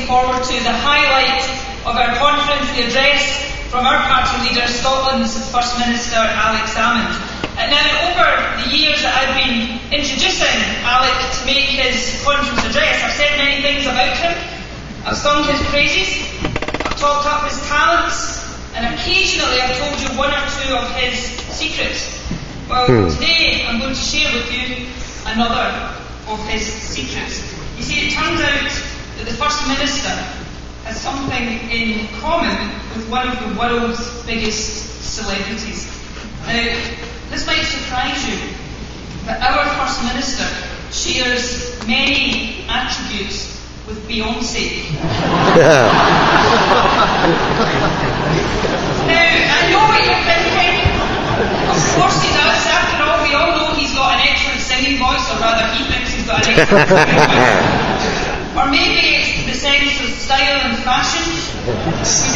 looking forward to the highlight of our conference, the address from our party leader, Scotland's First Minister, Alex Salmond. Now, over the years that I've been introducing Alex to make his conference address, I've said many things about him. I've sung his praises, I've talked up his talents, and occasionally I've told you one or two of his secrets. Well, today I'm going to share with you another of his secrets. You see, it turns out that the First Minister has something in common with one of the world's biggest celebrities. Now, this might surprise you, but our First Minister shares many attributes with Beyoncé. Now, I know what you're thinking. Of course he does. After all, we all know he's got an excellent singing voice, or rather he thinks he's got an excellent singing voice. Or maybe it's the sense of style and fashion. We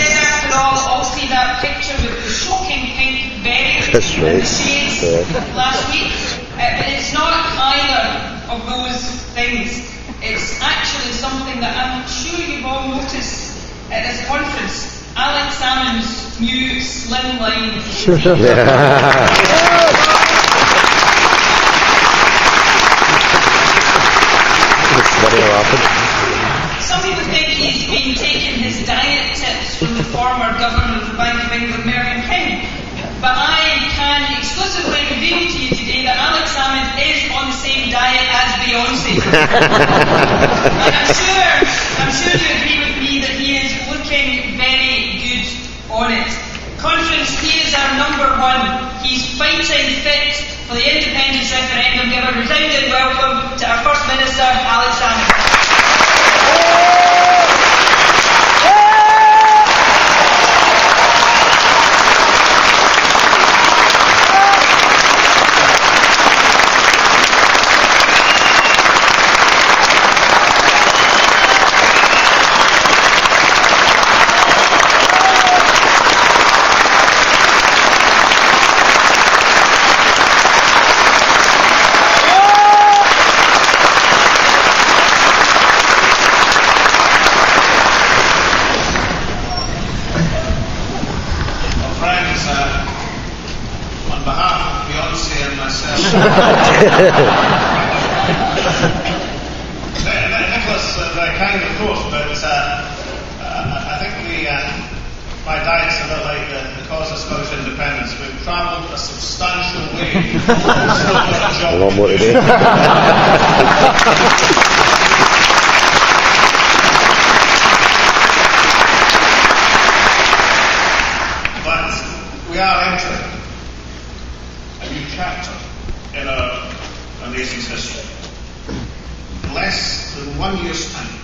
did, after all see that picture with the shocking pink berry and the shades last week. But it's not either of those things. It's actually something that I'm sure you've all noticed at this conference. Alex Salmond's new slimline. Some people think he's been taking his diet tips from the former Governor of the Bank of England, Marion King. But I can exclusively reveal to you today that Alex Salmond is on the same diet as Beyoncé. And I'm sure you agree with me that he is looking very good on it. Conference, he is our number one. He's fighting fit for the independence referendum. Give a resounding welcome to our First Minister, Alex Salmond. Nicholas, very kind of course, but I think my diet's a bit like the cause of Scottish independence. We've travelled a substantial way. A lot more to do. But we are entering a new chapter in our nation's history. In less than 1 year's time,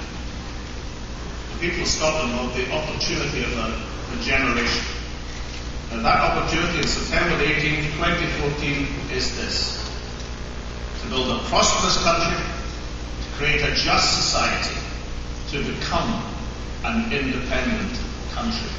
the people of Scotland will have the opportunity of a generation. And that opportunity on September 18, 2014 is this: to build a prosperous country, to create a just society, to become an independent country.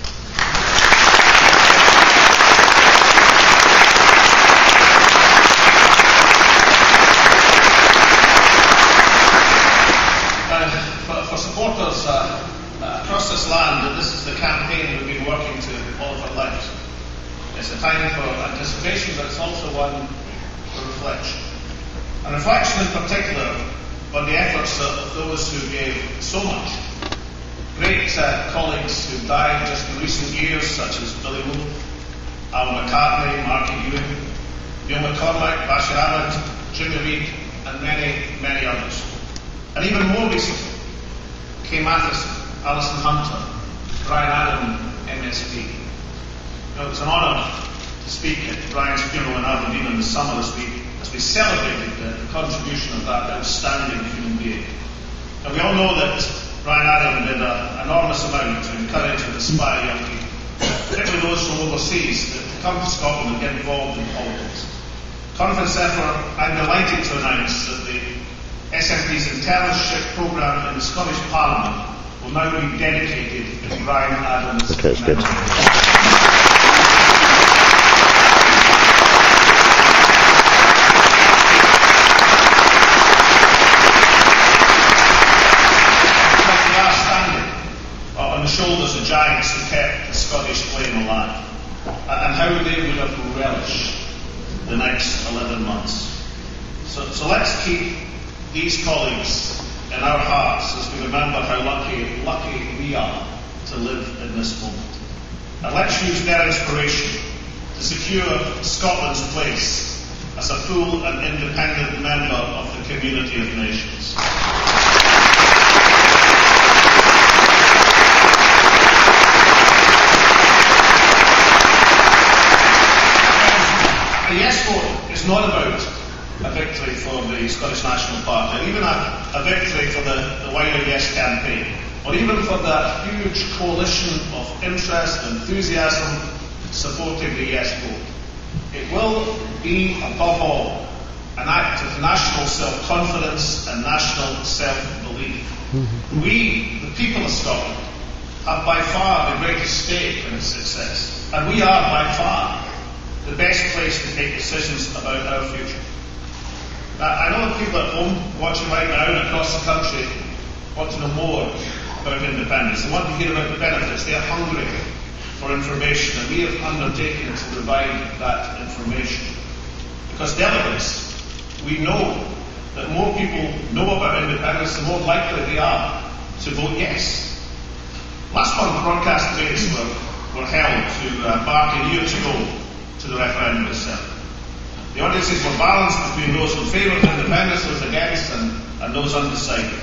For supporters across this land, this is the campaign we've been working to all of our lives. It's a time for anticipation, but it's also one for reflection. And reflection in particular on the efforts of those who gave so much. Great colleagues who died just in recent years, such as Billy Wolfe, Al McCartney, Marky Ewing, Neil McCormack, Bashir Ahmed, Jimmy Reid, and many, many others. And even more recently, Kay Matheson, Alison Hunter, Brian Adam, MSP. It was an honour to speak at Brian's funeral in Aberdeen in the summer as we celebrated the contribution of that outstanding human being. And we all know that Brian Adam did an enormous amount to encourage and inspire young people, particularly those from overseas, to come to Scotland and get involved in politics. Conference therefore, I'm delighted to announce that the SNP's internship programme in the Scottish Parliament will now be dedicated to Brian Adams. Okay, that's good. We are standing shoulders the giants who kept the Scottish flame alive, and how they would have relished the next 11 months. So let's keep these colleagues in our hearts as we remember how lucky we are to live in this moment. And let's use their inspiration to secure Scotland's place as a full and independent member of the community of nations. The yes vote is not about a victory for the Scottish National Party, or even a victory for the wider Yes campaign, or even for that huge coalition of interest and enthusiasm supporting the Yes vote. It will be, above all, an act of national self-confidence and national self-belief. We, the people of Scotland, have by far the greatest stake in its success, and we are by far the best place to take decisions about our future. I know that people at home watching right now and across the country want to know more about independence. They want to hear about the benefits. They are hungry for information, and we have undertaken to provide that information. Because delegates, we know that more people know about independence, the more likely they are to vote yes. Last month, broadcast debates were held to mark a year to go to the referendum itself. The audiences were balanced between those in favour of independence, those against, and those undecided.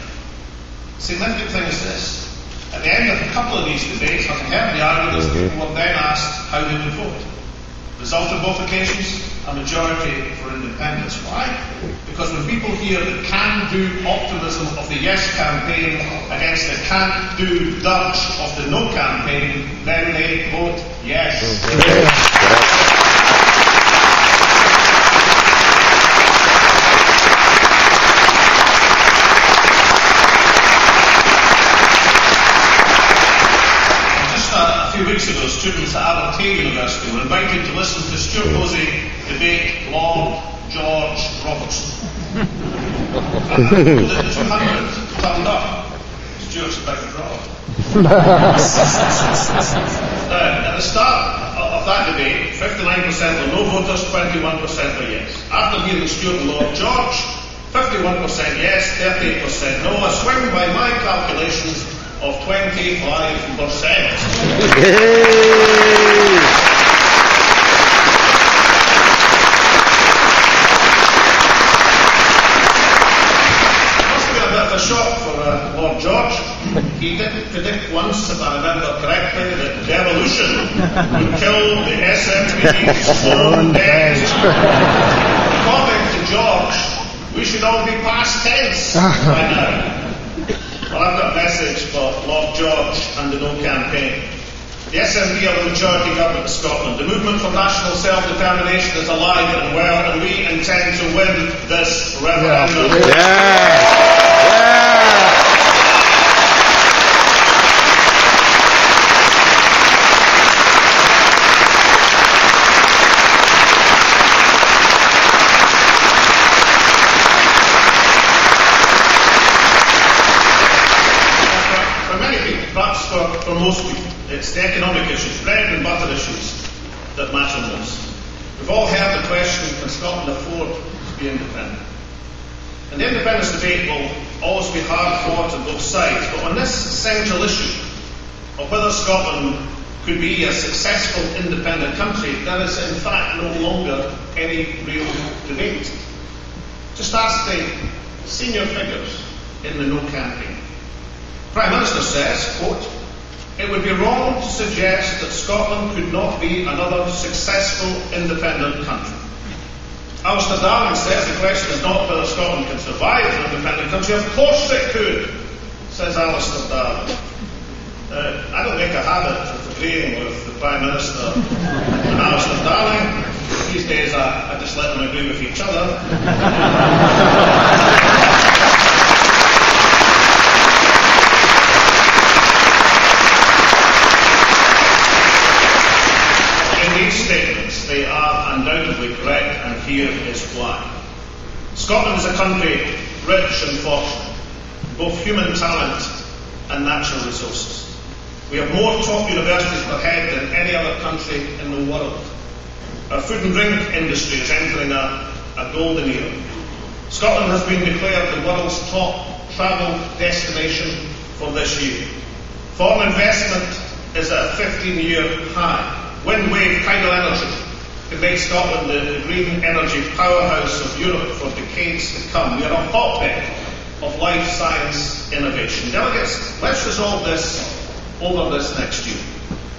The significant thing is this. At the end of a couple of these debates, having heard the arguments, people were then asked how they would vote. Result of both occasions, a majority for independence. Why? Because when people hear the can-do optimism of the yes campaign against the can't-do dirge of the no campaign, then they vote yes. A few weeks ago, students at Aberdeen University were invited to listen to Stuart Posey debate Lord George Robertson. The 200 turned up. Stuart's about to draw. At the start of that debate, 59% were no voters, 21% were yes. After hearing Stuart and Lord George, 51% yes, 38% no. A swing by my calculations of 25%. A shock for Lord George. He didn't predict once, if I remember correctly, that devolution would kill the SNP's own dead. According to George, we should all be past tense by now. Well, I've got a message for Lord George and the No campaign. The SNP are the majority government of Scotland. The movement for national self-determination is alive and well, and we intend to win this referendum. For most people, it's the economic issues, bread and butter issues, that matter most. We've all heard the question, can Scotland afford to be independent? And the independence debate will always be hard fought on both sides, but on this central issue of whether Scotland could be a successful independent country, there is in fact no longer any real debate. Just ask the senior figures in the No campaign. Prime Minister says, quote, "It would be wrong to suggest that Scotland could not be another successful independent country." Alistair Darling says the question is not whether Scotland can survive as an independent country. Of course it could, says Alistair Darling. I don't make a habit of agreeing with the Prime Minister and Alistair Darling. These days I just let them agree with each other. Statements, they are undoubtedly correct, and here is why. Scotland is a country rich and fortunate, both human talent and natural resources. We have more top universities per head than any other country in the world. Our food and drink industry is entering a golden era. Scotland has been declared the world's top travel destination for this year. Foreign investment is at a 15-year high. Wind, wave, tidal energy can make Scotland the green energy powerhouse of Europe for decades to come. We are a hotbed of life science innovation. Delegates, let's resolve this over this next year.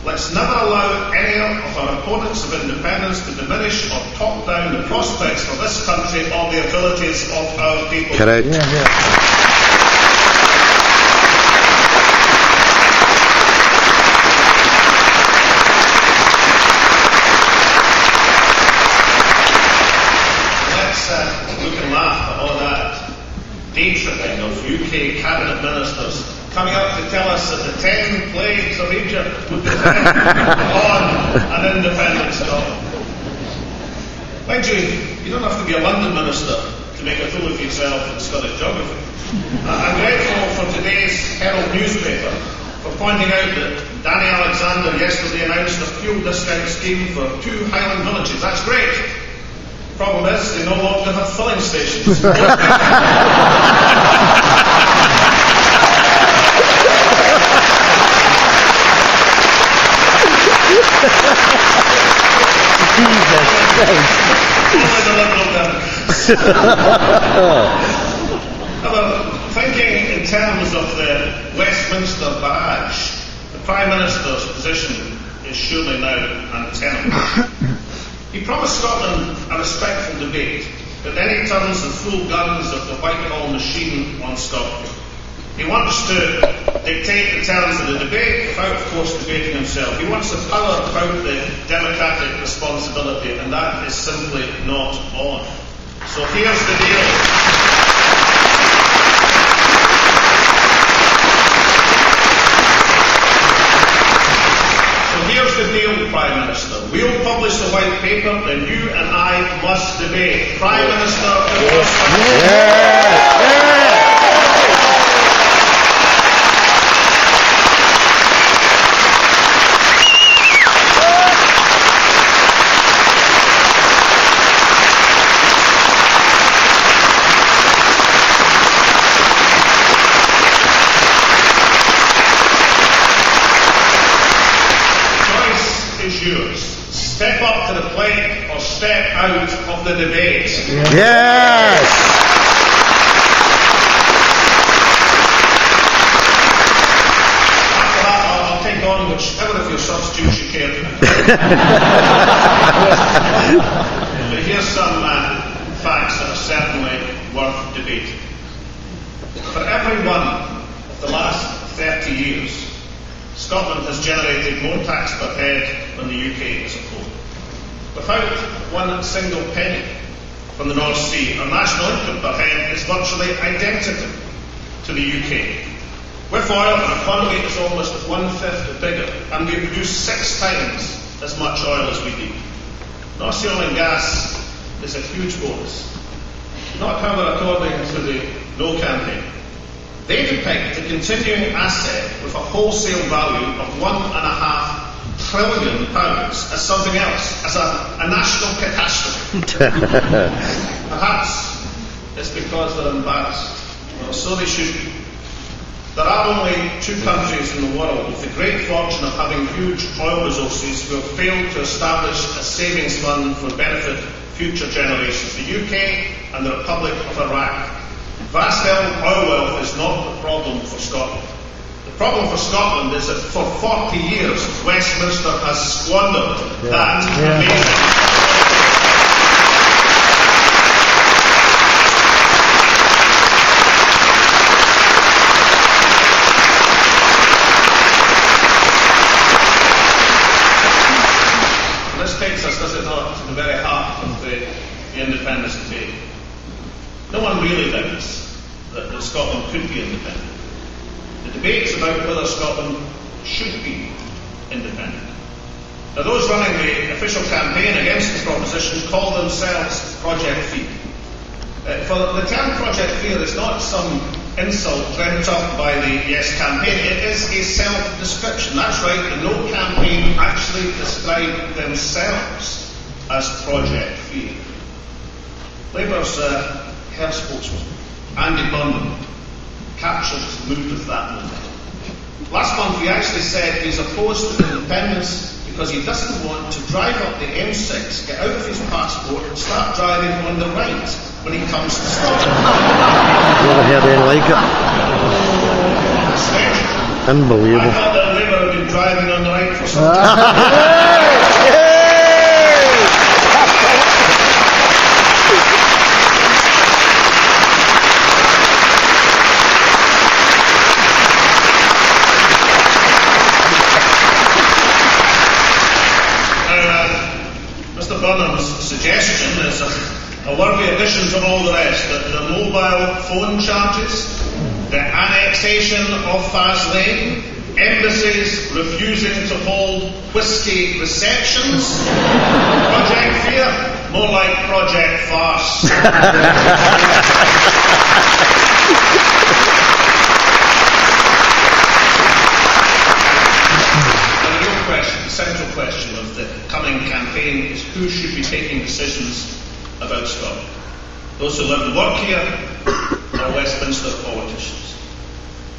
Let's never allow any of our opponents of independence to diminish or talk down the prospects for this country or the abilities of our people. Correct. We can laugh at all that day tripping of UK cabinet ministers coming up to tell us that the 10 plagues of Egypt would depend on an independent Scotland. Mind you don't have to be a London minister to make a fool of yourself in Scottish geography. I'm grateful for today's Herald newspaper for pointing out that Danny Alexander yesterday announced a fuel discount scheme for 2 Highland villages. That's great. Problem is, they no longer have filling stations. Thinking in terms of the Westminster barrage, the Prime Minister's position is surely now untenable. He promised Scotland a respectful debate, but then he turns the full guns of the Whitehall machine on Scotland. He wants to dictate the terms of the debate without, of course, debating himself. He wants the power without the democratic responsibility, and that is simply not on. So here's the deal. Here's the deal, Prime Minister. We'll publish the white paper, then you and I must debate. Prime Minister, yours. Step up to the plate or step out of the debate. Yes! After that, I'll take on whichever of your substitutes you care to. But here's some facts that are certainly worth debating. For every one of the last 30 years, Scotland has generated more tax per head than the UK as a whole. Without one single penny from the North Sea, our national income per head is virtually identical to the UK. With oil, our economy is almost 1/5 bigger, and we produce 6 times as much oil as we do. North Sea oil and gas is a huge bonus. Not, however, according to the No campaign. They depict a continuing asset with a wholesale value of £1.5 trillion as something else, as a national catastrophe. Perhaps it's because they're embarrassed. Well, so they should be. There are only 2 countries in the world with the great fortune of having huge oil resources who have failed to establish a savings fund for benefit future generations, the UK and the Republic of Iraq. Vast oil wealth is not the problem for Scotland. The problem for Scotland is that for 40 years Westminster has squandered that amazing. This takes us, does it not, to the very heart of the independence debate. No one really doubts that Scotland could be independent. The debate's about whether Scotland should be independent. Now, those running the official campaign against this proposition call themselves Project Fear. For the term Project Fear is not some insult dreamt up by the Yes campaign. It is a self-description. That's right, the No campaign actually described themselves as Project Fear. Labour's health spokesman, Andy Burnham, captures the mood of that moment. Last month he actually said he's opposed to independence because he doesn't want to drive up the M6, get out of his passport and start driving on the right when he comes to Scotland. Never heard anything like it. Strange. Unbelievable. I thought that Labour had been driving on the right for some time. Mr. Burnham's suggestion is a worthy addition to all the rest, that the mobile phone charges, the annexation of Fast Lane, embassies refusing to hold whisky receptions, Project Fear, more like Project Farce. The central question of the coming campaign is who should be taking decisions about Scotland. Those who live and work here or Westminster politicians.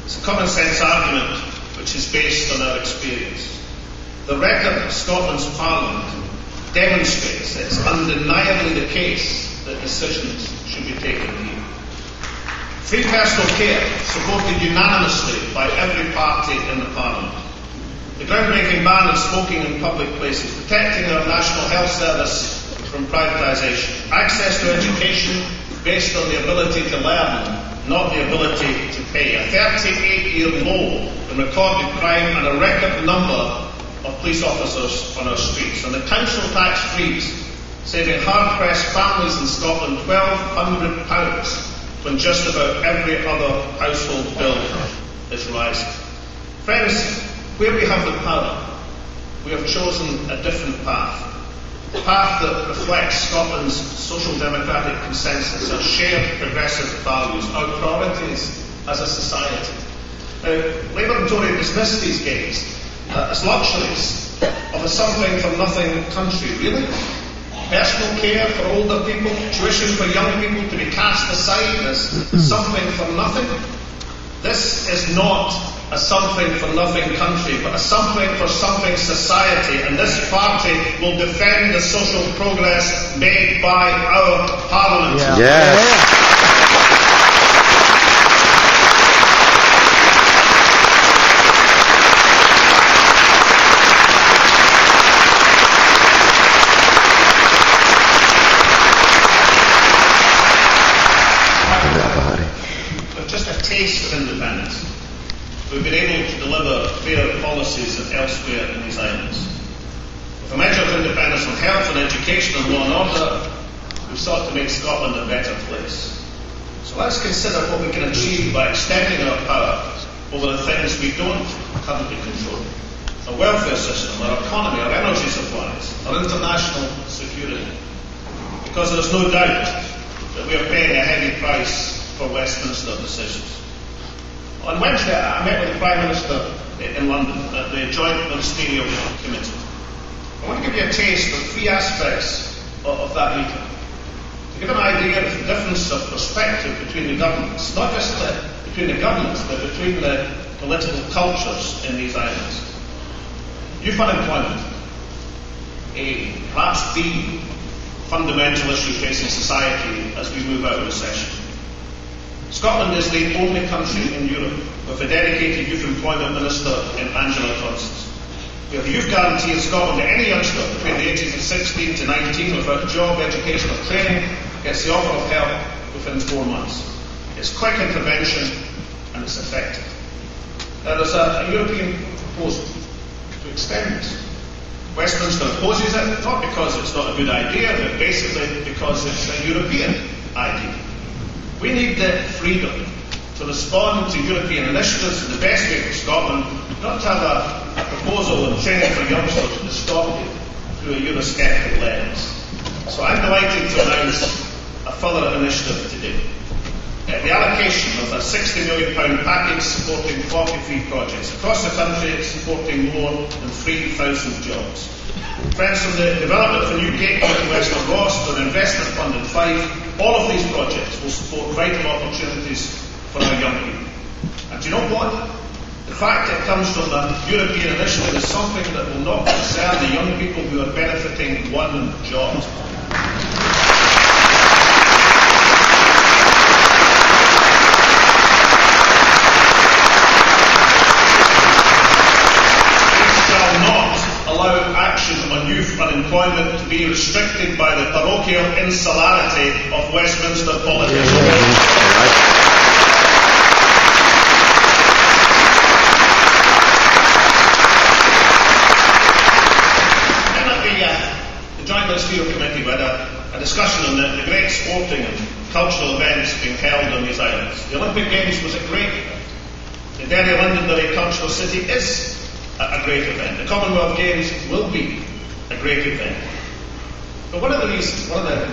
It's a common sense argument which is based on our experience. The record of Scotland's Parliament demonstrates that it's undeniably the case that decisions should be taken here. Free personal care, supported unanimously by every party in the Parliament. The groundbreaking ban on smoking in public places, protecting our National Health Service from privatisation, access to education based on the ability to learn, not the ability to pay, a 38-year low in recorded crime and a record number of police officers on our streets, and the council tax freeze, saving hard-pressed families in Scotland £1,200 when just about every other household bill is rising. Friends, where we have the power, we have chosen a different path. A path that reflects Scotland's social democratic consensus, our shared progressive values, our priorities as a society. Labour and Tory dismiss these gains as luxuries of a something-for-nothing country. Really? Personal care for older people, tuition for young people to be cast aside as something for nothing? This is not a something-for-nothing country, but a something-for-something society, and this party will defend the social progress made by our Parliament. Yeah. Yes. With just a taste of independence, we've been able to deliver fair policies elsewhere in these islands. With a measure of independence on health and education and law and order, we've sought to make Scotland a better place. So let's consider what we can achieve by extending our power over the things we don't currently control. Our welfare system, our economy, our energy supplies, our international security. Because there's no doubt that we are paying a heavy price for Westminster decisions. On Wednesday, I met with the Prime Minister in London at the Joint Ministerial Committee. I want to give you a taste of three aspects of that meeting, to give an idea of the difference of perspective between the governments, not just between the governments, but between the political cultures in these islands. Youth unemployment, perhaps the fundamental issue facing society as we move out of recession. Scotland is the only country in Europe with a dedicated youth employment minister in Angela Constance. We have a youth guarantee in Scotland that any youngster between the ages of 16 to 19 without a job, education or training gets the offer of help within 4 months. It's quick intervention and it's effective. Now there's a European proposal to extend this. Westminster opposes it, not because it's not a good idea, but basically because it's a European idea. We need the freedom to respond to European initiatives in the best way for Scotland, not to have a proposal and training for youngsters to stop you through a Eurosceptic lens. So I'm delighted to announce a further initiative today. the allocation of a £60 million package supporting 43 projects across the country, supporting more than 3,000 jobs. Friends, from the development of a new gateway to Western Ross to an investment fund in Fife, all of these projects will support vital opportunities for our young people. And do you know what? The fact it comes from a European initiative is something that will not concern the young people who are benefiting one job. Allow action on youth unemployment to be restricted by the parochial insularity of Westminster politicians. The Joint Ministerial Committee had a discussion on the great sporting and cultural events being held on these islands. The Olympic Games was a great event. The Derry Londonderry Cultural City is a great event. The Commonwealth Games will be a great event. But one of the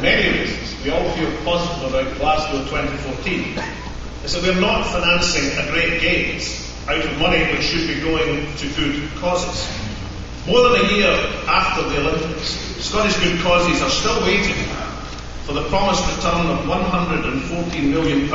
many reasons we all feel positive about Glasgow 2014 is that we're not financing a great Games out of money which should be going to good causes. More than a year after the Olympics, Scottish good causes are still waiting for the promised return of £114 million